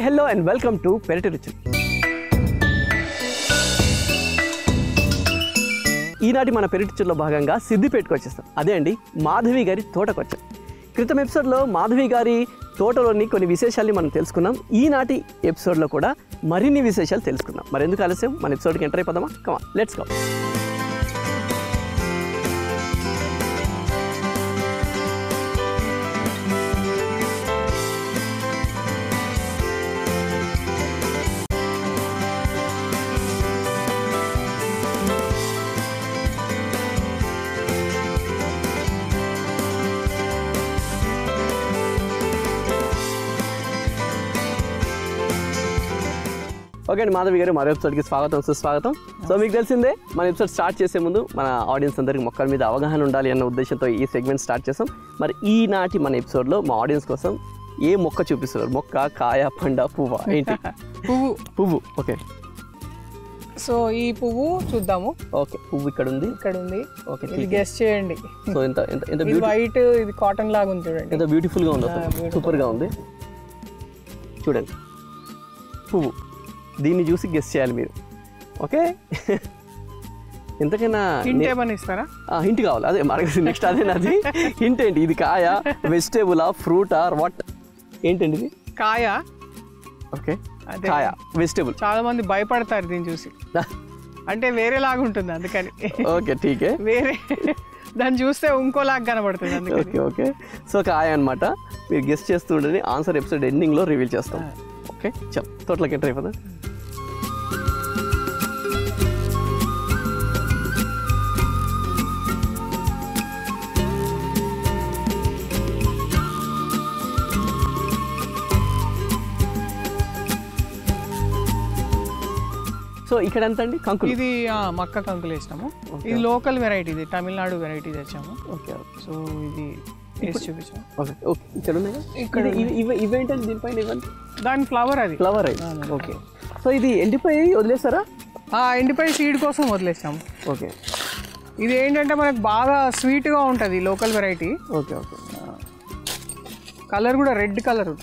hello and welcome to Periti Ruchulu. ఈనాటి మన పెరటి రుచుల్లో భాగంగా సిద్దిపేటకు వచ్చేస్తాం. అదే అండి మాధవి గారి తోటకు వచ్చాం. క్రితం ఎపిసోడ్లో మాధవి గారి తోటలోని కొన్ని విశేషాలని మనం తెలుసుకున్నాం. ఈనాటి ఎపిసోడ్లో కూడా మరిన్ని విశేషాలు తెలుసుకుందాం. మరి ఎందుకు ఆలస్యం, మన ఎపిసోడ్కి ఎంటర్ అయిపోదామా? Come on, let's go. ఓకే అండి, మాధవి గారు మరో ఎపిసోడ్కి స్వాగతం, సుస్వాగతం. సో మీకు తెలిసిందే, మన ఎపిసోడ్ స్టార్ట్ చేసే ముందు మన ఆడియన్స్ అందరికీ మొక్కల మీద అవగాహన ఉండాలి అన్న ఉద్దేశంతో ఈ సెగ్మెంట్ స్టార్ట్ చేసాం. మరి ఈనాటి మన ఎపిసోడ్లో మా ఆడియన్స్ కోసం ఏ మొక్క చూపిస్తున్నారు? మొక్క, కాయ, పండ, పువ్వు? ఏంటి? పువ్వు. ఓకే, సో ఈ పువ్వు చూద్దాము. ఓకే, పువ్వు ఇక్కడ ఉంది. ఓకే, ఇది గెస్ చేయండి. సో ఎంత వైట్, ఇది కాటన్ లాగా ఉంది చూడండి. ఎంత బ్యూటిఫుల్గా ఉంది, సూపర్గా ఉంది. చూడండి పువ్వు, దీన్ని చూసి గెస్ చేయాలి మీరు. ఓకే, ఎంతకైనా హింట్ ఏమని ఇస్తారా? హింట్ కావాలి, అదే మనకి నెక్స్ట్ అదే నాది హింట్. ఏంటి ఇది? కాయ, వెజిటేబులా, ఫ్రూటా, వాట్? ఏంటండి ఇది? కాయ. ఓకే, కాయ, వెజిటేబుల్. చాలా మంది భయపడతారు దీన్ని చూసి, అంటే వేరేలాగా ఉంటుంది అందుకని. ఓకే, ఠీకే, వేరే దాన్ని చూస్తే ఇంకోలాగా కనబడుతుంది అందుకని. ఓకే ఓకే, సో కాయ అనమాట. మీరు గెస్ చేస్తూ ఉండండి, ఆన్సర్ ఎపిసోడ్ ఎండింగ్లో రివీల్ చేస్తాం. ఓకే, చల్ తోటలోకి ఎంటర్ అయిపోదా. సో ఇక్కడ ఎంత అండి? కంకులు. ఇది మక్క కంకులు వేసినాము. ఇది లోకల్ వెరైటీ, ఇది తమిళనాడు వెరైటీ తెచ్చాము. ఓకే, సో ఇది వేసి చూపించాము. ఓకే ఓకే, ఇక్కడ ఉన్నాయి ఇక్కడ. ఇవేంటండి దీనిపైన? ఇవ్వండి. దాని ఫ్లవర్, అది ఫ్లవర్. ఓకే, సో ఇది ఎండిపోయి వదిలేస్తారా? ఎండిపోయి సీడ్ కోసం వదిలేసాము. ఓకే, ఇది ఏంటంటే మనకు బాగా స్వీట్గా ఉంటుంది, local variety. Okay okay, colour కూడా రెడ్ కలర్,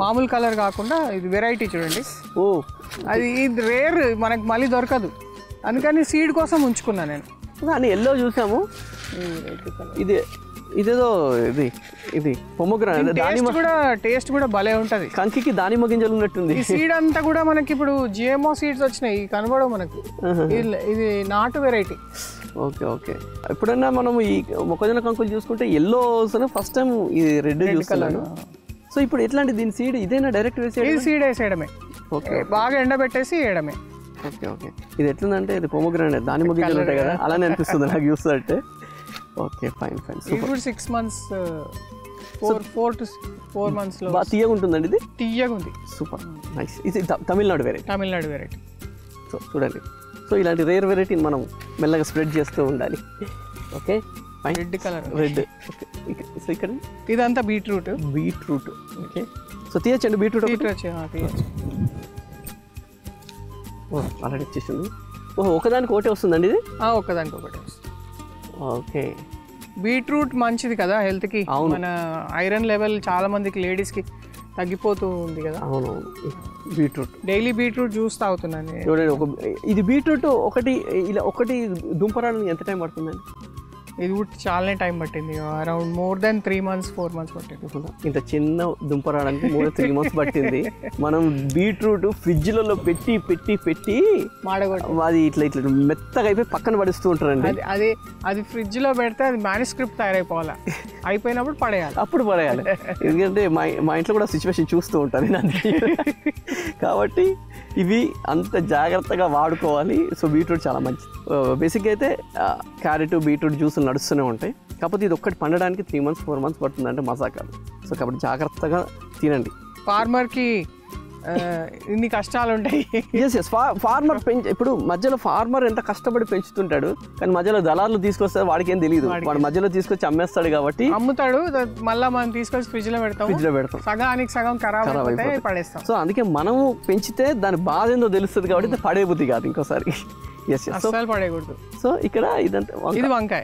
మామూలు కలర్ కాకుండా ఇది వెరైటీ చూడండి. ఓ, అది ఇది రేర్, మనకు మళ్ళీ దొరకదు, అందుకని సీడ్ కోసం ఉంచుకున్నా నేను. అని ఎల్లో చూసాము. ఇది ఇదేదో ఇది పొమోగ్రానేట్. టేస్ట్ కూడా భలే ఉంటుంది. కంకికి దానిమ్మ గింజలు ఉన్నట్టుంది. ఈ సీడ్ అంతా కూడా మనకి ఇప్పుడు జిఎంఓ సీడ్స్ వచ్చినాయి, కనబడవు మనకు. ఇది నాటు వెరైటీ. ఓకే ఓకే, ఎప్పుడన్నా మనం ఈ మొక్కజొన్న కంకులు చూసుకుంటే ఎల్లో ఫస్ట్ టైం ఇది రెడ్ చూస్తున్నాను. సో ఇప్పుడు ఎట్లాంటి దీని సీడ్ ఇదేనా డైరెక్ట్ వేసేది? ఇది సీడ్ వేసేయడమే. ఓకే, బాగా ఎండబెట్టేసి వేయడమే. ఓకే ఓకే, ఇది ఎట్లుందంటే ఇది పొమోగ్రానేట్, దానిమ్మ గింజలు ఉంటాయి కదా, అలానే అనిపిస్తుంది నాకు చూస్తుంటే. Okay, fine fine. ఇప్పుడు 6 months 4 to 4 months లో బాగా తీయగా ఉంటుందండి. ఇది తీయగా ఉంది. Super nice. ఇది తమిళనాడు వెరైటీ. సో చూడండి, సో ఇలాంటి రేర్ వెరైటీని మనం మెల్లగా స్ప్రెడ్ చేస్తూ ఉండాలి. Okay, red colour, red. So ఇక్కడ ఇదంతా బీట్రూట్. ఓకే, సో తీయచ్చండి బీట్రూట్. తీయచ్చు. ఆల్రెడీ వచ్చేసింది. ఓహో, ఒకదానికి ఒకటే వస్తుందండి ఇది? ఒకదానికి ఒకటే వస్తుంది. ఓకే, బీట్రూట్ మంచిది కదా హెల్త్కి. మన ఐరన్ లెవెల్ చాలా మందికి, లేడీస్కి తగ్గిపోతూ ఉంది కదా. అవునవును, బీట్రూట్ డైలీ బీట్రూట్ జ్యూస్ తాగుతున్నాను. ఇది బీట్రూట్ ఒకటి దుంపరాడానికి ఎంత టైం పడుతుందండి? ఇది చాలానే టైం పట్టింది, around more than 3 months 4 months పట్టింది. ఇంత చిన్న దుంప రావడానికి 3-3 months పట్టింది. మనం బీట్రూట్ ఫ్రిడ్జ్లలో పెట్టి అది ఇట్లా మెత్తగా అయిపోయి పక్కన పడిస్తూ ఉంటారండి. అది ఫ్రిడ్జ్ లో పెడితే అది మ్యానుస్క్రిప్ట్ తయారైపోవాలి, అయిపోయినప్పుడు పడేయాలి. అప్పుడు పడేయాలి, ఎందుకంటే మా ఇంట్లో కూడా సిచ్యువేషన్ చూస్తూ ఉంటాను కాబట్టి ఇవి అంత జాగ్రత్తగా వాడుకోవాలి. సో బీట్రూట్ చాలా మంచిది. బేసిక్గా అయితే క్యారెట్, బీట్రూట్ జ్యూస్ నడుస్తూనే ఉంటాయి. కాకపోతే ఇది ఒక్కటి పండడానికి 3 months 4 months పడుతుందంటే మజాకాలు. సో కాబట్టి జాగ్రత్తగా తినండి. ఫార్మర్కి ఇన్ని కష్టాలు ఉంటాయి. ఫార్మర్ ఇప్పుడు మధ్యలో ఫార్మర్ ఎంత కష్టపడి పెంచుతుంటాడు, కానీ మధ్యలో దళార్లు తీసుకొస్తే వాడికి ఏం తెలియదు. వాడు మధ్యలో తీసుకొచ్చి అమ్మేస్తాడు కాబట్టి అమ్ముతాడు, మళ్ళీ మనం తీసుకొచ్చి ఫ్రిడ్జ్ లో పెడతాం, సగానికి సగం ఖరాబ్ అయిపోతే పడేస్తాం. సో అందుకే మనము పెంచితే దాని బాధ ఏందో తెలుస్తుంది కాబట్టి పడే బుద్ధి కాదు ఇంకోసారి. అస్సలు పడేయకూడదు. సో ఇక్కడ ఇదంతా ఇది వంకాయ.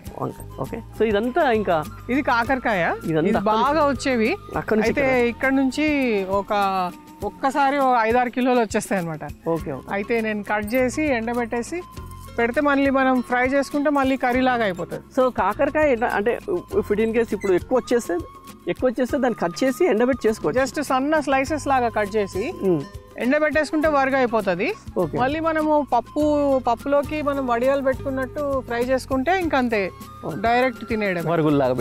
ఓకే, సో ఇదంతా ఇంకా ఇది కాకరకాయ. ఇదంతా బాగా వచ్చేవి. అయితే ఇక్కడ నుంచి ఒక ఒక్కసారి 5-6 కిలోలు వచ్చేస్తాయి అనమాట. ఓకే. అయితే నేను కట్ చేసి ఎండబెట్టేసి పెడితే మళ్ళీ మనం ఫ్రై చేసుకుంటే మళ్ళీ కర్రీ లాగా అయిపోతుంది. సో కాకరకాయ అంటే ఇన్ కేస్ ఇప్పుడు ఎక్కువ వచ్చేస్తే దాన్ని కట్ చేసి ఎండబెట్టి చేసుకోవచ్చు. జస్ట్ సన్న స్లైసెస్ లాగా కట్ చేసి ఎండబెట్టేసుకుంటే వరగా అయిపోతుంది. మళ్ళీ మనము పప్పులోకి మనం వడియాలు పెట్టుకున్నట్టు ఫ్రై చేసుకుంటే ఇంకా అంతే, డైరెక్ట్ తినేయడం వరుగుల్లాగా.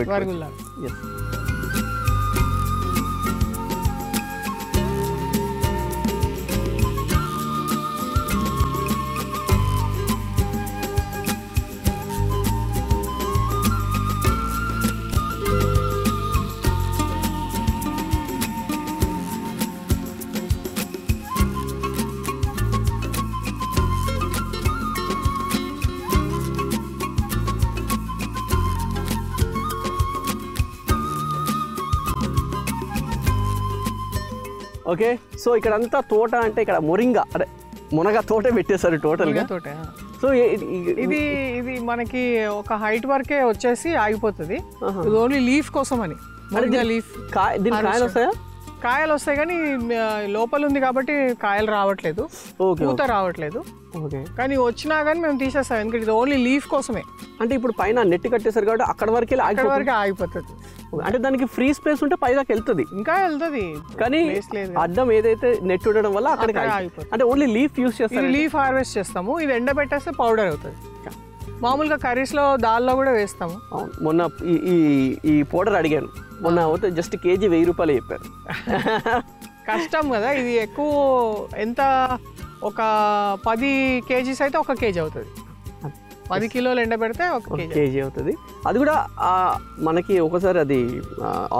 ఓకే. సో ఇక్కడ అంతా తోట అంటే ఇక్కడ మునగ తోటే పెట్టేశారు టోటల్గా. సో ఇది మనకి ఒక హైట్ వరకే వచ్చేసి ఆగిపోతుంది. ఇది ఓన్లీ లీఫ్ కోసం అని. లీఫ్ కాయలు వస్తాయి కానీ లోపల ఉంది కాబట్టి కాయలు రావట్లేదు, పూత రావట్లేదు. కానీ వచ్చినా కానీ మేము తీసేస్తాం, ఎందుకంటే ఇది ఓన్లీ లీఫ్ కోసమే. అంటే ఇప్పుడు పైన నెట్ కట్టేశారు కాబట్టి అక్కడ వరకే ఆగిపోతుంది. అంటే దానికి ఫ్రీ స్పేస్ ఉంటే పైదాకా వెళ్తుంది, ఇంకా వెళ్తుంది. కానీ అడ్డం ఏదైతే నెట్ ఉండడం వల్ల అక్కడికి ఆగిపోతుంది. అంటే ఓన్లీ లీఫ్ యూస్ చేస్తాం, లీఫ్ హార్వెస్ట్ చేస్తాము. ఇది ఎండబెట్టేస్తే పౌడర్ అవుతుంది. మామూలుగా కర్రీస్ లో దాల్లో కూడా వేస్తాము. మొన్న ఈ పౌడర్ అడిగాను, మొన్న అవుతే జస్ట్ కేజీ 1000 రూపాయలు చెప్పారు. కష్టం కదా ఇది. ఎక్కువ ఎంత ఒక 10 kgs అయితే 1 kg అవుతుంది. 10 కిలోలు ఎండబెడితే 1 kg అవుతుంది. అది కూడా మనకి ఒకసారి అది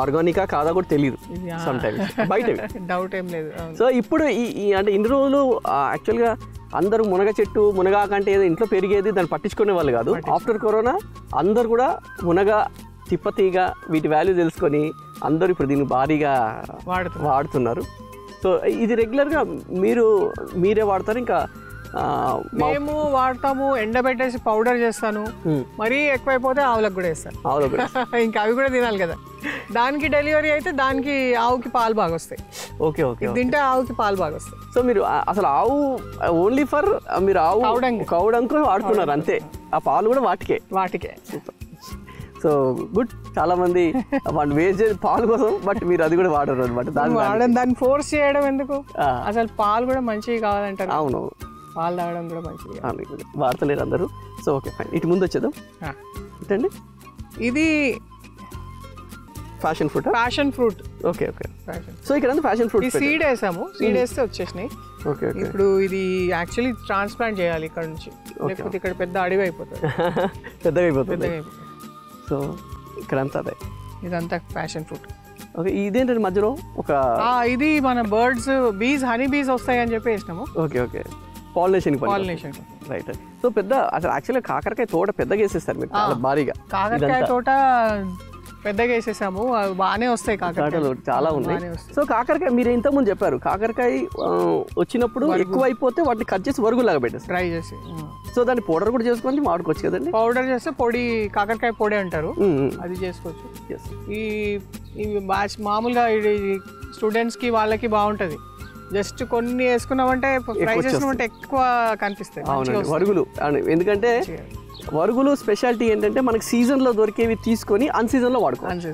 ఆర్గానికా కాదా కూడా తెలియదు సమ్ టైమ్స్ బయట, డౌట్ ఏం లేదు. సో ఇప్పుడు అంటే ఇన్ని రోజులు యాక్చువల్గా అందరూ మునగ చెట్టు మునగాకంటే ఏదో ఇంట్లో పెరిగేది దాన్ని పట్టించుకునే వాళ్ళు కాదు. ఆఫ్టర్ కరోనా అందరు కూడా మునగ తిప్పతీగ వీటి వాల్యూ తెలుసుకొని అందరూ ఇప్పుడు దీన్ని భారీగా వాడుతున్నారు. సో ఇది రెగ్యులర్గా మీరే వాడతారు? ఇంకా మేము వాడతాము, ఎండబెట్టేసి పౌడర్ చేస్తాను. మరీ ఎక్కువైపోతే ఆవులకు కూడా వేస్తాను. ఇంకా అవి కూడా తినాలి కదా. దానికి డెలివరీ అయితే దానికి ఆవుకి పాలు బాగా వస్తాయి. Okay okay. తింటే ఆవుకి పాలు బాగా వస్తాయి. సో మీరు అసలు ఆవు ఓన్లీ ఫర్ మీరు ఆవు కౌడంకు వాడుతున్నారు అంతే, ఆ పాలు కూడా వాటికే. So good. చాలా మంది వాళ్ళు వేస్ట్ చేసి పాలు కోసం, బట్ మీరు అది కూడా వాడరు అనమాట. దాన్ని ఫోర్స్ చేయడం ఎందుకు, అసలు పాలు కూడా మంచివి కావాలంటారు. అవును, పాలు తాగడం కూడా మంచిది, వాడతలేరు అందరూ. So okay fine. ఇటు ముందు వచ్చేద్దాం. ఏంటండి ఇది? Fashion fruit. ఓకే. సో ఇక్కడ ఫ్యాషన్ ఫ్రూట్ సీడ్ వేసాము, సీడ్ వేస్తే వచ్చేసినాయి. ఓకే. ఇప్పుడు ఇది యాక్చువల్లీ ట్రాన్స్ప్లాంట్ చేయాలి ఇక్కడ నుంచి, లేకపోతే ఇక్కడ పెద్ద అడవి అయిపోతుంది, పెద్దగా అయిపోతుంది. సో ఇక్కడంతా అదే, ఇదంతా ప్యాషన్ ఫ్రూట్. ఓకే. ఇదేంటంటే మధ్యలో ఒక ఇది మన బీస్ హనీ బీస్ వస్తాయి అని చెప్పి వేసినాము. ఓకే. Pollination right. సో పెద్ద అసలు యాక్చువల్గా కాకరకాయ తోట పెద్దగా వేసేస్తారు మీరు, చాలా భారీగా. కాకరకాయ తోట పెద్దగా వేసేసాము, అవి బాగానే వస్తాయి. కాకరకాయలు చాలా ఉన్నాయి. సో కాకరకాయ మీరు ఇంతకుముందు చెప్పారు, కాకరకాయ వచ్చినప్పుడు ఎక్కువ అయిపోతే వాటిని కట్ చేసి వరుగులాగా పెట్టేస్తారు, ట్రై చేసి. సో దాన్ని పౌడర్ కూడా చేసుకొని వాడుకోవచ్చు కదండి. పౌడర్ చేస్తే కాకరకాయ పొడి అంటారు, అది చేసుకోవచ్చు. ఈ బ్యాచ్ మామూలుగా స్టూడెంట్స్కి వాళ్ళకి బాగుంటుంది. జస్ట్ కొన్ని వేసుకున్నామంటే ఫ్రై చేసినామంటే ఎక్కువ కనిపిస్తాయి. వరుగులు, ఎందుకంటే వరుగులు స్పెషాలిటీ ఏంటంటే మనకి సీజన్లో దొరికేవి తీసుకొని అన్ సీజన్లో వాడుకోవాలి.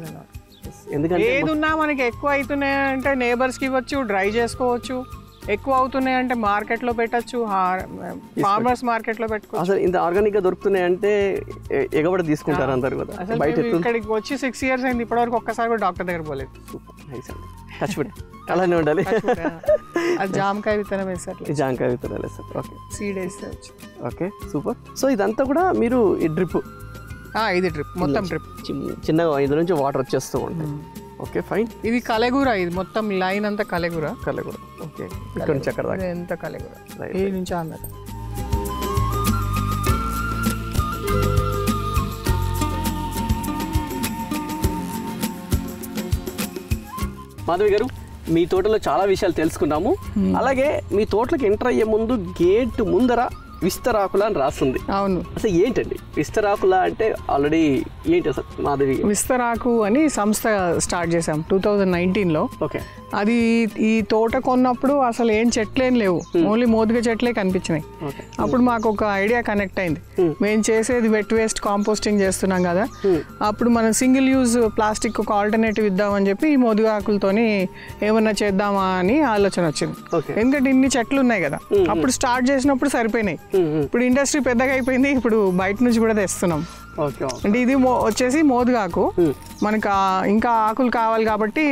ఎందుకంటే ఏది ఉన్నా మనకి ఎక్కువ అవుతున్నాయి అంటే నేబర్స్కి ఇవ్వచ్చు, డ్రై చేసుకోవచ్చు. ఎక్కువ అవుతున్నాయి అంటే మార్కెట్లో పెట్టచ్చు, ఫార్మర్స్ మార్కెట్లో పెట్టుకోవచ్చు. అసలు ఇంత ఆర్గానిక్గా దొరుకుతున్నాయి అంటే ఎగబడి తీసుకుంటారు అందరు కదా. బయట ఇక్కడికి వచ్చి 6 years అయింది, ఇప్పటివరకు ఒక్కసారి కూడా డాక్టర్ దగ్గర పోలేదు. అలానే ఉండాలి. జామకాయ విత్తనం వేస్తారు, జామకాయ విత్తనాలు వేస్తారు. ఓకే. సీడ్ వేస్తే. Okay, super. సో ఇదంతా కూడా మీరు ఈ డ్రిప్, ఇది డ్రిప్, మొత్తం డ్రిప్ చిన్నగా ఇందులో నుంచి వాటర్ వచ్చేస్తూ ఉంటాయి. Okay fine. ఇది కలెగూర, ఇది మొత్తం లైన్ అంతా కలెగూర. ఓకే. ఇక్కడ నుంచి అక్కడ దాకా ఎంత కలెగూర, ఈ నుంచి అన్నది. మాధవి గారు, మీ తోటలో చాలా విషయాలు తెలుసుకున్నాము. అలాగే మీ తోటలోకి ఎంటర్ అయ్యే ముందు గేట్ ముందర విస్తరాకుల అని రాస్తుంది. అవును, అసలు ఏంటండి? విస్తరాకులా అంటే ఆల్రెడీ ఏంటి అసలు మాధవి? విస్తరాకు అని సంస్థ స్టార్ట్ చేసాం 2019లో. ఓకే. అది ఈ తోట కొన్నప్పుడు అసలు ఏం చెట్లేం లేవు, ఓన్లీ మోదుగ చెట్లే కనిపించినాయి. అప్పుడు మాకు ఒక ఐడియా కనెక్ట్ అయింది, మేము చేసేది వెట్ వేస్ట్ కాంపోస్టింగ్ చేస్తున్నాం కదా, అప్పుడు మనం సింగిల్ యూజ్ ప్లాస్టిక్ ఒక ఆల్టర్నేటివ్ ఇద్దామని చెప్పి ఈ మోదుగ ఆకులతోని ఏమన్నా చేద్దామా అని ఆలోచన వచ్చింది. ఎందుకంటే ఇన్ని చెట్లు ఉన్నాయి కదా, అప్పుడు స్టార్ట్ చేసినప్పుడు సరిపోయినాయి. ఇప్పుడు ఇండస్ట్రీ పెద్దగా అయిపోయింది, ఇప్పుడు బయట నుంచి కూడా తెస్తున్నాం. అంటే ఇది వచ్చేసి మోదుగాకు, మనకు ఇంకా ఆకులు కావాలి కాబట్టి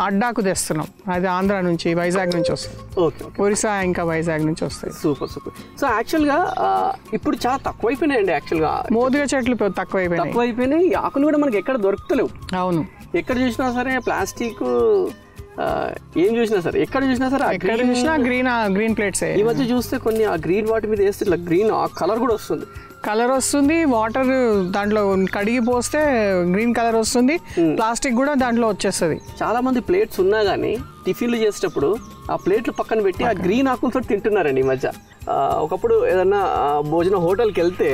అడ్డాకు తెస్తున్నాం. అది ఆంధ్ర నుంచి, వైజాగ్ నుంచి వస్తుంది, ఒరిస్సా ఇంకా వైజాగ్ నుంచి వస్తాయి. Super super. సో యాక్చువల్గా ఇప్పుడు చాలా తక్కువైపోయినాయండి. యాక్చువల్గా మోదుగ చెట్లు తక్కువైపోయినాయి, ఆకులు కూడా మనకి ఎక్కడ దొరుకుతలేవు. అవును, ఎక్కడ చూసినా సరే ప్లాస్టిక్, ఏం చూసినా సరే ఎక్కడ చూసినా సరే ఎక్కడ చూసినా గ్రీన్ ప్లేట్స్. ఈ మధ్య చూస్తే కొన్ని ఆ గ్రీన్ వాటి మీద వేస్తే ఇట్లా గ్రీన్ కలర్ కూడా వస్తుంది, వాటర్ దాంట్లో కడిగి పోస్తే గ్రీన్ కలర్ వస్తుంది, ప్లాస్టిక్ కూడా దాంట్లో వచ్చేస్తుంది. చాలా మంది ప్లేట్స్ ఉన్నా కానీ టిఫిన్లు చేసేటప్పుడు ఆ ప్లేట్లు పక్కన పెట్టి ఆ గ్రీన్ ఆకులతో తింటున్నారండి ఈ మధ్య. ఒకప్పుడు ఏదన్నా భోజనం హోటల్కి వెళ్తే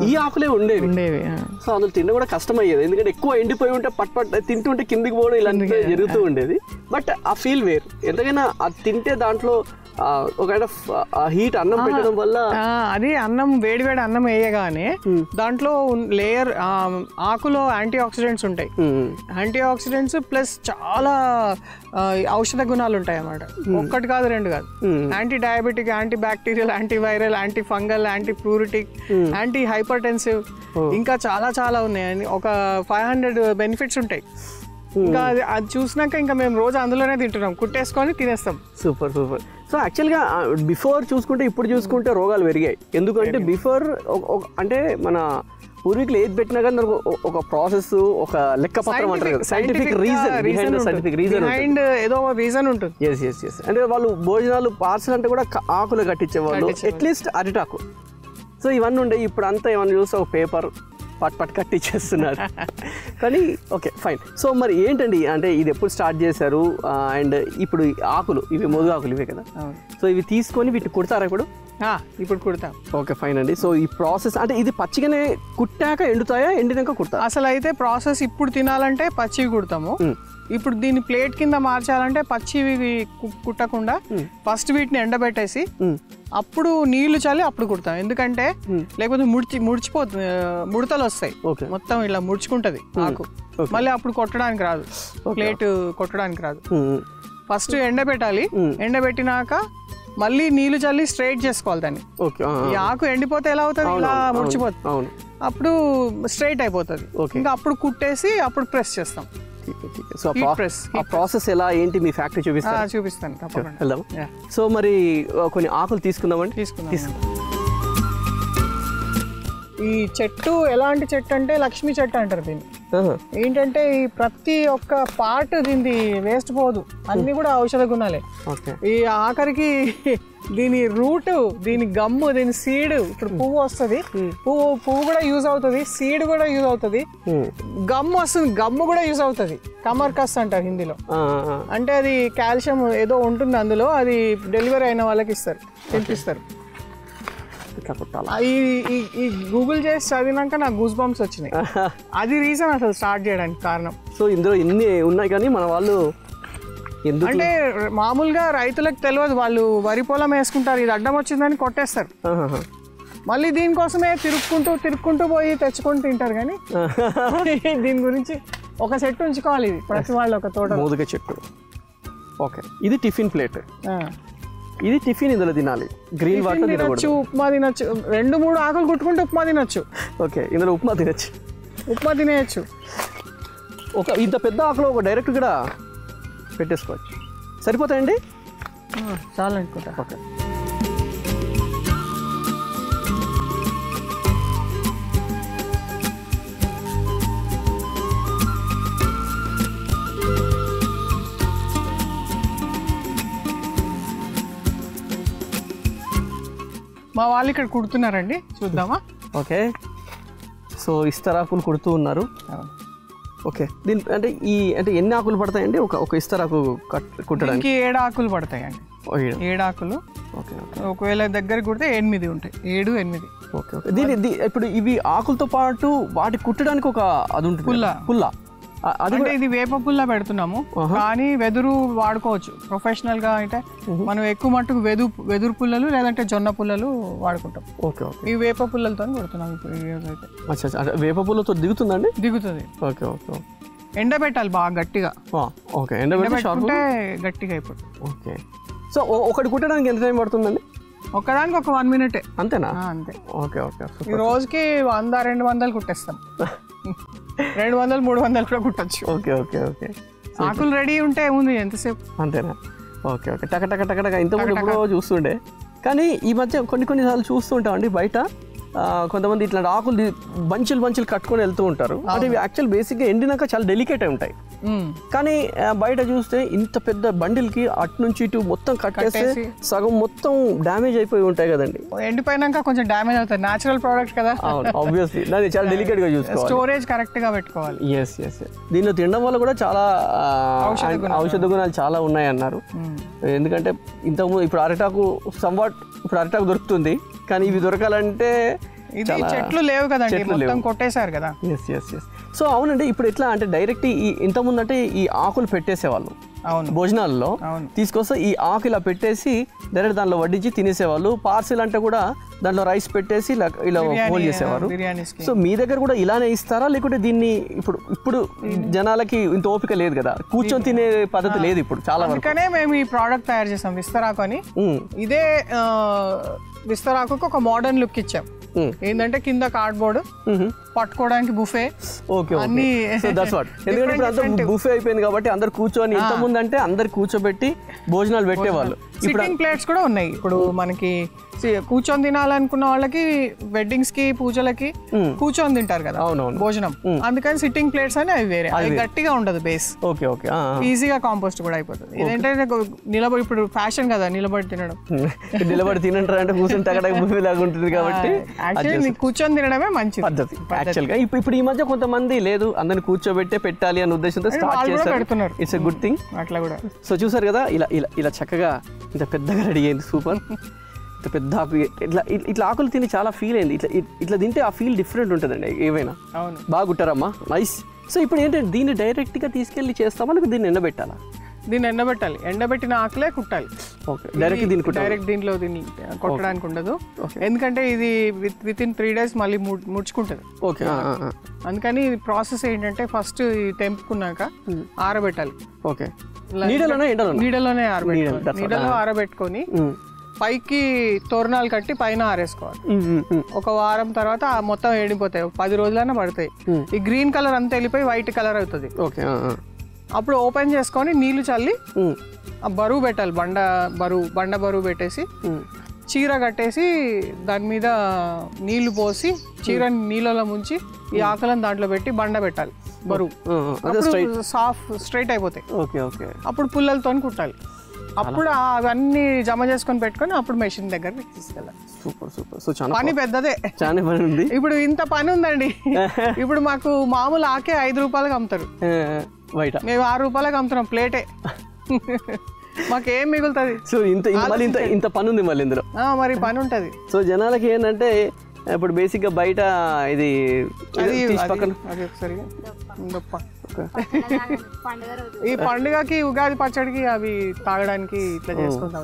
ఈ ఆకులే ఉండేవి. సో అందులో తిన్న కూడా కష్టమయ్యేది, ఎందుకంటే ఎక్కువ ఎండిపోయి ఉంటే పట్ తింటుంటే కిందికి పోవడం ఇలాంటి జరుగుతూ ఉండేది. బట్ ఆ ఫీల్ వేరు, ఎంతకైనా అది తింటే దాంట్లో ఒక హీట్ అన్నం పెట్టడం వల్ల, అది అన్నం వేడి అన్నం వేయగానే దాంట్లో లేయర్ ఆకులో యాంటీ ఆక్సిడెంట్స్ ఉంటాయి. యాంటీ ఆక్సిడెంట్స్ ప్లస్ చాలా ఔషధ గుణాలు ఉంటాయి అన్నమాట. ఒక్కటి కాదు, రెండు కాదు. Anti diabetic, anti bacterial, anti viral, anti fungal, anti ప్యూరిటిక్, anti hypertensive, ఇంకా చాలా చాలా ఉన్నాయి. ఒక 500 బెనిఫిట్స్ ఉంటాయి. ఇంకా అది చూసినాక ఇంకా మేము రోజు అందులోనే తింటున్నాం, కుట్టేసుకొని తినేస్తాం. Super super. సో యాక్చువల్గా బిఫోర్ చూసుకుంటే ఇప్పుడు చూసుకుంటే రోగాలు పెరిగాయి. ఎందుకంటే బిఫోర్ అంటే మన పూర్వీకులు ఏది పెట్టినా కానీ ఒక ప్రాసెస్, ఒక లెక్కపత్రం అంటారు కదా, సైంటిఫిక్ రీజన్, ఏదో రీజన్ ఉంటుంది. ఎస్. అంటే వాళ్ళు భోజనాలు పార్సల్ అంటే కూడా ఆకులు కట్టించేవాళ్ళు, అట్లీస్ట్ అరిటాకు. సో ఇవన్నీ ఉండే. ఇప్పుడు అంతా ఏమన్నా చూస్తే ఒక పేపర్ పట్ కట్టించేస్తున్నారు. కానీ ఓకే ఫైన్. సో మరి ఏంటండి, అంటే ఇది ఎప్పుడు స్టార్ట్ చేశారు? అండ్ ఇప్పుడు ఆకులు ఇవి మోదుగ ఆకులు ఇవే కదా, సో ఇవి తీసుకొని వీటిని కుడతారా ఇప్పుడు కుడతాం? ఓకే ఫైన్ అండి. సో ఈ ప్రాసెస్ అంటే ఇది పచ్చిగానే కుట్టాక ఎండుతాయా, ఎండినాక కుడతా? అసలు అయితే ప్రాసెస్ ఇప్పుడు తినాలంటే పచ్చివి కుడతాము. ఇప్పుడు దీన్ని ప్లేట్ కింద మార్చాలంటే పచ్చివి కుట్టకుండా ఫస్ట్ వీటిని ఎండబెట్టేసి అప్పుడు నీళ్లు చల్లి అప్పుడు కుడతాం. ఎందుకంటే లేకపోతే ముడిచిపోతుంది, ముడతలు వస్తాయి, మొత్తం ఇలా ముడుచుకుంటది ఆకు, మళ్ళీ అప్పుడు కొట్టడానికి రాదు, ప్లేట్ కొట్టడానికి రాదు. ఫస్ట్ ఎండబెట్టాలి, ఎండబెట్టినాక మళ్ళీ నీళ్లు చల్లి స్ట్రైట్ చేసుకోవాలి దాన్ని. ఈ ఆకు ఎండిపోతే ఎలా అవుతుంది, ఇలా ముడిచిపోతుంది, అప్పుడు స్ట్రైట్ అయిపోతుంది. ఇంకా అప్పుడు కుట్టేసి అప్పుడు ప్రెస్ చేస్తాం. సో ఆ ప్రాసెస్ ఎలా ఏంటి మీ ఫ్యాక్టరీ చూపిస్తాను వెళ్దాం. సో మరి కొన్ని ఆకులు తీసుకుందామండి. తీసుకుందాం. ఈ చెట్టు ఎలాంటి చెట్టు అంటే లక్ష్మీ చెట్టు అంటారు దీన్ని. ఏంటంటే ఈ ప్రతి ఒక్క పార్ట్ దీన్ని వేస్ట్ పోదు, అన్ని కూడా ఔషధ గుణాలే. ఈ ఆఖరికి దీని రూట్, దీని గమ్ము, దీని సీడ్, ఇప్పుడు పువ్వు వస్తుంది, పువ్వు కూడా యూజ్ అవుతుంది, సీడ్ కూడా యూజ్ అవుతుంది, గమ్ము వస్తుంది, గమ్ము కూడా యూజ్ అవుతుంది. కమర్కస్ అంటారు హిందీలో. అంటే అది కాల్షియం ఏదో ఉంటుంది అందులో, అది డెలివరీ అయిన వాళ్ళకి ఇస్తారు, తినిపిస్తారు. ఈ గూగుల్ చేసి చదివినాక నాకు గూస్ బంప్స్ వచ్చినాయి. అది రీజన్ అసలు స్టార్ట్ చేయడానికి కారణం. సో ఇందులో ఇన్ని ఉన్నాయి కానీ మన వాళ్ళు అంటే మామూలుగా రైతులకు తెలియదు, వాళ్ళు వరి పొలం వేసుకుంటారు, ఇది అడ్డం వచ్చిందని కొట్టేస్తారు, మళ్ళీ దీనికోసమే తిరుక్కుంటూ పోయి తెచ్చుకొని తింటారు. కానీ దీని గురించి ఒక చెట్టు ఉంచుకోవాలి, ఇది ప్రతి వాళ్ళు ఒక తోట మోదుగ చెట్టు. ఓకే, ఇది టిఫిన్ ప్లేట్, ఇది టిఫిన్, ఇందులో తినాలి. గ్రీన్ వాటర్ తినచ్చు, ఉప్మా తినచ్చు, 2-3 ఆకులు కుట్టుకుంటే ఉప్మా తినచ్చు. ఓకే, ఇందులో ఉప్మా తినేయచ్చు. ఒక ఇంత పెద్ద ఆకులో ఒక డైరెక్ట్ కూడా పెట్టేసుకోవచ్చు, సరిపోతాయండి, చాలా అనుకుంటా. ఓకే, మా వాళ్ళు ఇక్కడ కుడుతున్నారండి, చూద్దామా? ఓకే, సో ఇస్తరాకులు కుడుతూ ఉన్నారు. ఓకే, దీని అంటే ఎన్ని ఆకులు పడతాయండి ఒక ఇస్తరాకు కుట్టడానికి? 7 ఆకులు పడతాయండి, 7 ఆకులు. ఓకే, ఒకవేళ దగ్గర కుడితే 8 ఉంటాయి, 7, 8. Okay okay. దీని ఇప్పుడు ఇవి ఆకులతో పాటు వాటి కుట్టడానికి ఒక అది ఉంటుంది, పుల్ల. అంటే ఇది వేప పుల్ల పెడుతున్నాము, కానీ వెదురు వాడుకోవచ్చు ప్రొఫెషనల్ గా. అయితే మనం ఎక్కువ మట్టుకు వెదురు పుల్లలు లేదంటే జొన్న పుల్లలు వాడుకుంటాం. Okay okay. ఈ వేప పుల్లలతో కొడుతున్నాం ఇప్పుడు ఈ రోజు అయితే. అచ్చా, వేప పుల్లతో దిగుతుందండి? దిగుతుంది. Okay okay. ఎండబెట్టాలి బాగా గట్టిగా. ఓకే, ఎండబెట్టుకుంటే గట్టిగా అయిపోతుంది. ఓకే. సో ఒకటి కుట్టడానికి ఎంత టైం పడుతుందండి? ఒకదానికి ఒక 1 minute. అంతేనా? అంతే. Okay okay. ఈ రోజుకి 100-200 కుట్టేస్తాం. 200-300 కూడా కుట్టచ్చు. Okay okay okay. ఆకులు రెడీ ఉంటే ఏముంది, ఎంతసేపు. అంతేనా? Okay okay. టక ఇంతకుముందు ఎప్పుడో చూస్తుండే, కానీ ఈ మధ్య కొన్నిసార్లు చూస్తుంటామండి బయట కొంతమంది ఇట్లాంటి ఆకులు బంచులు కట్టుకొని వెళ్తూ ఉంటారు. అంటే ఇవి యాక్చువల్ బేసిక్గా ఎండినాక చాలా డెలికేట్ అయి ఉంటాయి, కానీ బయట చూస్తే ఇంత పెద్ద బండిల్కి అటు నుంచి ఇటు మొత్తం కట్టేస్తే సగం మొత్తం డ్యామేజ్ అయిపోయి ఉంటాయి కదండి. ఎండిపోయినాక కొంచెం డ్యామేజ్ అవుతుంది, న్యాచురల్ ప్రోడక్ట్ కదా. ఆబ్వియస్లీ దాన్ని చాలా డెలికేట్ గా చూసుకోవాలి, స్టోరేజ్ కరెక్ట్ గా పెట్టుకోవాలి. ఎస్. దీనిలో తినడం వల్ల కూడా చాలా ఔషధ గుణాలు చాలా ఉన్నాయి అన్నారు. ఎందుకంటే ఇంతకుముందు ఇప్పుడు అరటాకు దొరుకుతుంది, కానీ ఇవి దొరకాలంటే చెట్లు లేవు కదండి, మొత్తం కొట్టేశారు కదా. సో అవునండి, ఇప్పుడు ఎట్లా అంటే డైరెక్ట్ ఇంతకుముందు అంటే ఈ ఆకులు పెట్టేసేవాళ్ళు భోజనాల్లో, తీసుకొస్తే ఈ ఆకు ఇలా పెట్టేసి డైరెక్ట్ దాంట్లో వడ్డించి తినేసేవాళ్ళు. పార్సిల్ అంటే కూడా దాంట్లో రైస్ పెట్టేసి ఇలా హోల్డ్ చేసేవారు. సో మీ దగ్గర కూడా ఇలానే ఇస్తారా, లేకుంటే దీన్ని ఇప్పుడు జనాలకి ఇంత ఓపిక లేదు కదా, కూర్చొని తినే పద్ధతి లేదు ఇప్పుడు చాలా వరకు. అందుకనే మేము ఈ ప్రోడక్ట్ తయారు చేసాం, విస్తరాకు అని. ఇదే విస్తరాకు ఒక మోడర్న్ లుక్ ఇచ్చాం. ఏంటంటే కింద కార్డ్బోర్డ్, పట్టుకోవడానికి బుఫే. ఎందుకంటే బుఫే అయిపోయింది కాబట్టి అందరు కూర్చొని, ఇంత ముందు అంటే అందరు కూర్చోబెట్టి భోజనాలు పెట్టేవాళ్ళు. సిట్టింగ్ ప్లేట్స్ కూడా ఉన్నాయి ఇప్పుడు మనకి. కూర్చొని తినాలనుకున్న వాళ్ళకి వెడ్డింగ్స్ కి పూజలకి కూర్చొని తింటారు కదా భోజనం, అందుకని సిట్టింగ్ ప్లేట్స్ అని అవి వేరే, అది గట్టిగా ఉండదు బేస్. Okay okay. ఈజీగా కాంపోస్ట్ కూడా అయిపోతుంది. ఇదేంటంటే నిలబడి, ఇప్పుడు ఫ్యాషన్ కదా నిలబడి తినడం. నిలబడి తినంటారు అంటే కూర్చొని బుఫే లాగా ఉంటుంది కాబట్టి యాక్చువల్లీ కూర్చొని తినడమే మంచి పద్ధతి యాక్చువల్ గా. ఇప్పుడు ఈ మధ్య కొంతమంది లేదు, అందరిని కూర్చోబెట్టే పెట్టాలి అనే ఉద్దేశంతో స్టార్ట్ చేస్తారు. It's a good thing. అట్లా కూడా. సో చూసారు కదా, ఇలా చక్కగా ఇంత పెద్దగా రెడీ అయింది. సూపర్. ఇంత పెద్ద ఆకు ఇట్లా ఆకులు తిని చాలా ఫీల్ అయింది. ఇట్లా తింటే ఆ ఫీల్ డిఫరెంట్ ఉంటుందండి ఏవైనా. బాగా కుట్టారమ్మా, నైస్. సో ఇప్పుడు ఏంటంటే దీన్ని డైరెక్ట్ గా తీసుకెళ్ళి చేస్తామా, లేకపోతే దీన్ని ఎండబెట్టాలా? దీన్ని ఎండబెట్టాలి, ఎండబెట్టిన ఆకులే కుట్టాలి. డైరెక్ట్ దీంట్లో దీన్ని కొట్టడానికి ఉండదు, ఎందుకంటే ఇది విత్ ఇన్ 3 days మళ్ళీ ముడుచుకుంటుంది. ఓకే. అందుకని ప్రాసెస్ ఏంటంటే ఫస్ట్ తెంపుకున్నాక ఆరబెట్టాలి. ఓకే. నీడలోనే ఆరబెట్టాలి. నీడలో ఆరబెట్టుకొని పైకి తోరణాలు కట్టి పైన ఆరేసుకోవాలి. ఒక వారం తర్వాత మొత్తం ఎండిపోతాయి, 10 రోజులైనా పడతాయి. ఈ గ్రీన్ కలర్ అంతా వెళ్ళిపోయి వైట్ కలర్ అవుతుంది. అప్పుడు ఓపెన్ చేసుకొని నీళ్లు చల్లి బరువు పెట్టాలి, బండ బరువు పెట్టేసి చీర కట్టేసి దాని మీద నీళ్లు పోసి చీరని నీళ్ళలో ముంచి ఈ ఆకులను దాంట్లో పెట్టి బండ పెట్టాలి బరువు. స్ట్రైట్ అయిపోతాయి. అప్పుడు పుల్లలతో కుట్టాలి. అప్పుడు అవన్నీ జమ చేసుకొని పెట్టుకొని అప్పుడు మెషిన్ దగ్గర తీసుకెళ్ళాలి. Super super. సో చాలా పని పెద్దదే, చాలా పని ఉంది. ఇప్పుడు ఇంత పని ఉందండి. ఇప్పుడు మాకు మామూలు ఆకే 5 రూపాయలకి అమ్ముతారు బయట, మేము 6 రూపాయలకి అమ్ముతున్నాం ప్లేటే. మాకేం మిగులుతుంది? సో ఇంత పని ఉంది మళ్ళీ ఇందులో. మరి పని ఉంటుంది. సో జనాలకి ఏంటంటే ఇప్పుడు బేసిక్గా బయట ఇది పక్కన ఈ పండుగకి ఉగాది పచ్చడికి అవి తాగడానికి ఇట్లా చేసుకుంటాం.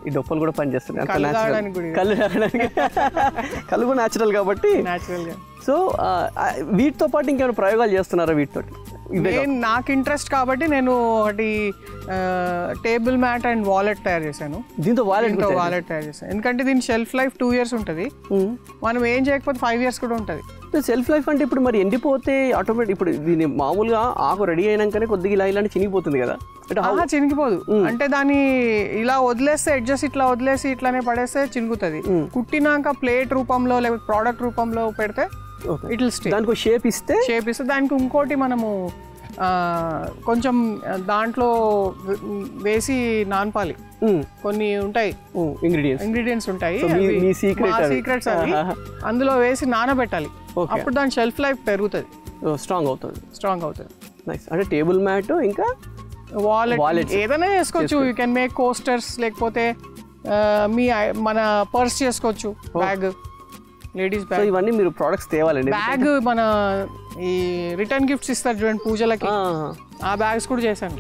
ఈ డొప్పలు కూడా పని చేస్తున్నాయి, కళ్ళు కూడా న్యాచురల్ కాబట్టి. సో వీటితో పాటు ఇంకేమైనా ప్రయోగాలు చేస్తున్నారా వీటితో? నాకు ఇంట్రెస్ట్ కాబట్టి నేను ఒకటి టేబుల్ మ్యాట్ అండ్ వాలెట్ తయారు చేశాను. దీంతో వాలెట్ తయారు చేశాను, ఎందుకంటే దీని షెల్ఫ్ లైఫ్ 2 years ఉంటుంది. మనం ఏం చేయకపోతే 5 years కూడా ఉంటుంది. సెల్ఫ్ లైఫ్ అంటే ఇప్పుడు మరి ఎండిపోతే ఆటోమేటిక్, ఇప్పుడు దీన్ని మామూలుగా ఆకు రెడీ అయినాకనే కొద్దిగా ఇలాంటి చినిగిపోతుంది కదా? చినిగిపోదు, అంటే దాన్ని ఇలా వదిలేస్తే ఎడ్జస్ట్ ఇట్లా వదిలేసి ఇట్లానే పడేస్తే చినుగుతుంది. కుట్టినాక ప్లేట్ రూపంలో లేకపోతే ప్రోడక్ట్ రూపంలో పెడితే ఇట్ విల్ స్టే. దానికి షేప్ ఇస్తే దానికి ఇంకోటి మనము కొంచెం దాంట్లో వేసి నానపాలి. కొన్ని ఉంటాయి ఇంగ్రీడియంట్స్ ఉంటాయి, సీక్రెట్స్ అవి అందులో వేసి నానబెట్టాలి. అప్పుడు దాని షెల్ఫ్ లైఫ్ పెరుగుతుంది, స్ట్రాంగ్ అవుతుంది. అంటే టేబుల్ మ్యాట్ ఇంకా వాలెట్ ఏదైనా చేసుకోవచ్చు. యూ కెన్ మేక్ కోస్టర్స్, లేకపోతే మన పర్స్ చేసుకోవచ్చు, బ్యాగ్, లేడీస్ సో బ్యాగ్. ఇవన్నీ మీరు ప్రొడక్ట్స్ తేవాలండి. బ్యాగ్ మన ఈ రిటర్న్ గిఫ్ట్స్ ఇస్తారు చూడండి పూజలకి, ఆ బ్యాగ్స్ కూడా చేశాను.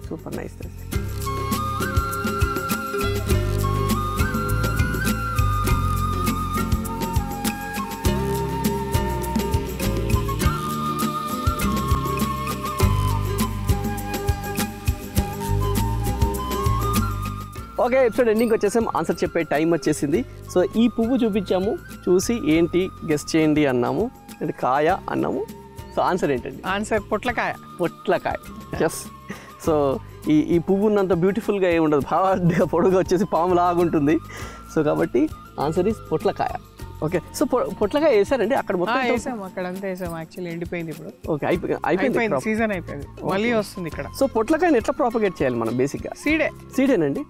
Super nice. Okay, episode ending వచ్చేసాం. ఆన్సర్ చెప్పే టైం వచ్చేసింది. సో ఈ పువ్వు చూపించాము, చూసి ఏంటి గెస్ట్ చేయండి అన్నాము, ఇది కాయ అన్నాము. సో ఆన్సర్ ఏంటండి? ఆన్సర్ పొట్లకాయ. పొట్లకాయ, ఎస్. సో ఈ పువ్వు ఉన్నంత బ్యూటిఫుల్గా ఏమి ఉండదు, బాగా పొడుగా వచ్చేసి పాము లాగుంటుంది. సో కాబట్టి ఆన్సర్ ఈస్ పొట్లకాయ. ఓకే, సో పొట్లకాయ వేసారండి అక్కడ మొత్తం? వేసాము, అక్కడ అంతా వేసాము. యాక్చువల్లీ ఎండిపోయింది ఇప్పుడు. ఓకే, అయిపోయింది, సీజన్ అయిపోయింది, మళ్ళీ వస్తుంది ఇక్కడ. సో పొట్లకాయని ఎట్లా ప్రాపగేట్ చేయాలి మనం? బేసిక్గా సీడేనండి.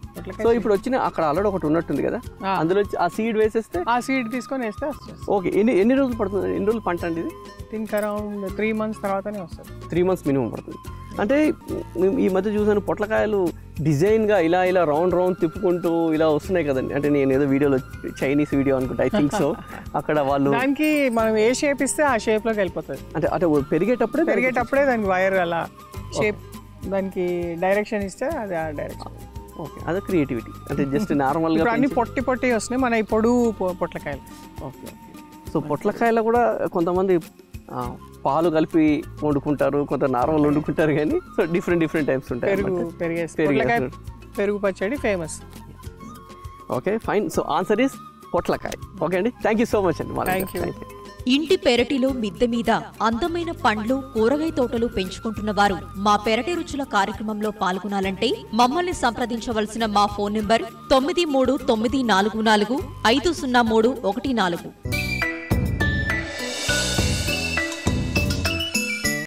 సో ఇప్పుడు వచ్చిన అక్కడ ఆల్రెడీ ఒకటి ఉన్నట్టుంది కదా, అందులో ఆ సీడ్ వేసేస్తే, ఆ సీడ్ తీసుకొని వేస్తే వస్తుంది. ఓకే, ఎన్ని రోజులు పడుతుంది? ఎన్ని రోజులు పంట అండి ఇది? థింక్ అరౌండ్ 3 months తర్వాతనే వస్తుంది. 3 months మినిమం పడుతుంది. అంటే ఈ మధ్య చూసాను పొట్లకాయలు డిజైన్గా ఇలా రౌండ్ తిప్పుకుంటూ ఇలా వస్తున్నాయి కదండి. అంటే నేను ఏదో వీడియోలో చైనీస్ వీడియో అనుకుంటా, ఐ థింక్ సో. అక్కడ వాళ్ళు దానికి మనం ఏ షేప్ ఇస్తే ఆ షేప్లోకి వెళ్ళిపోతుంది. అంటే పెరిగేటప్పుడే దానికి వైర్ అలా షేప్, దానికి డైరెక్షన్ ఇస్తే అది ఆ డైరెక్షన్. ఓకే, అదే క్రియేటివిటీ. అంటే జస్ట్ నార్మల్గా అన్ని పొట్టి వస్తున్నాయి మన ఈ పొడుగు పొట్లకాయలు. ఓకే, సో పొట్లకాయలు కూడా కొంతమంది పాలు కలిపి వండుకుంటారు, కొంత నార్మల్ వండుకుంటారు, కానీ సో డిఫరెంట్ టైప్స్ ఉంటాయి. పెరుగు పచ్చడి famous. Okay, fine. So answer is పొట్లకాయ. ఓకే అండి, థ్యాంక్ యూ సో మచ్ అండి. Thank you. ఇంటి పెరటిలో మిద్దె మీద అందమైన పండ్లు, కూరగాయ తోటలు పెంచుకుంటున్న వారు మా పెరటి రుచుల కార్యక్రమంలో పాల్గొనాలంటే మమ్మల్ని సంప్రదించవలసిన మా ఫోన్ నంబర్ 9394450314.